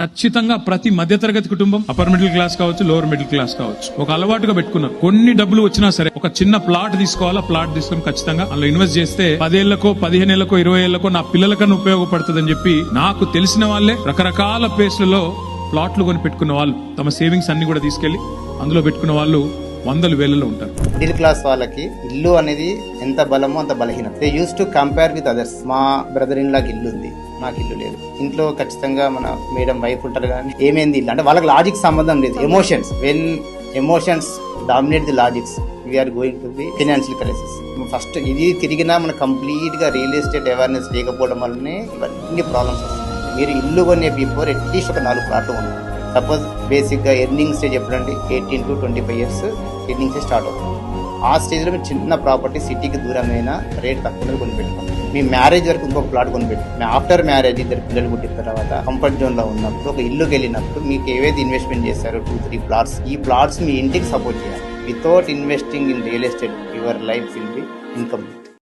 ఖచ్చితంగా ప్రతి మధ్యతరగతి కుటుంబం, అప్పర్ మిడిల్ క్లాస్ కావచ్చు, లోవర్ మిడిల్ క్లాస్ కావచ్చు, ఒక అలవాటుగా పెట్టుకున్నాం. కొన్ని డబ్బులు వచ్చినా సరే ఒక చిన్న ప్లాట్ తీసుకోవాలా, ప్లాట్ తీసుకుని ఖచ్చితంగా అందులో ఇన్వెస్ట్ చేస్తే 10 ఏళ్లకో 15 ఏళ్లకో 20 ఏళ్లకో నా పిల్లలకన్నా ఉపయోగపడుతుందని చెప్పి నాకు తెలిసిన వాళ్ళే రకరకాల ప్లేస్లలో ప్లాట్లు కొని పెట్టుకున్న వాళ్ళు తమ సేవింగ్స్ అన్ని కూడా తీసుకెళ్లి అందులో పెట్టుకున్న వాళ్ళు వందల వేలలో ఉంటారు. మిడిల్ క్లాస్ వాళ్ళకి ఇల్లు అనేది ఎంత బలమో అంత బలహీనం. They use to compare with others. మా బ్రదర్ ఇన్ లాకి ఇల్లు ఉంది, నాకు ఇల్లు లేదు. ఇంట్లో ఖచ్చితంగా మన మేడం వైఫ్ ఉంటారు కానీ ఏమైంది ఇల్లు అంటే వాళ్ళకి లాజిక్ సంబంధం లేదు. Emotions, when emotions dominate the logics, we are going to the financial crisis. First ఇది తిరిగినా మన కంప్లీట్ గా రియల్ ఎస్టేట్ అవేర్నెస్ లేకపోవడం వల్లనే ఇవన్నీ ప్రాబ్లమ్స్ వస్తాయి. మీరు ఇల్లు కొనే బిఫోర్ అట్లీస్ట్ ఒక 4 ప్లాట్లు ఉన్నాయి. సపోజ్ బేసిక్గా ఎర్నింగ్ స్టేజ్ ఎప్పుడంటే 18 to 25 years earning stage start అవుతుంది. ఆ స్టేజ్లో మీరు చిన్న ప్రాపర్టీ సిటీకి దూరమైన రేట్ తక్కువ కొనిపెట్టుకోండి. మీ మ్యారేజ్ వరకు ఇంకొక ప్లాట్ కొనిపెట్టుకోండి. ఆఫ్టర్ మ్యారేజ్ 2 పిల్లలు పుట్టిన తర్వాత కంఫర్ట్ జోన్లో ఉన్నప్పుడు ఒక ఇల్లుకి వెళ్ళినప్పుడు మీకు ఏవైతే ఇన్వెస్ట్మెంట్ చేస్తారో 2-3 ప్లాట్స్, ఈ ప్లాట్స్ మీ ఇంటికి సపోర్ట్ చేయాలి. Without investing in real estate your life will be incomplete.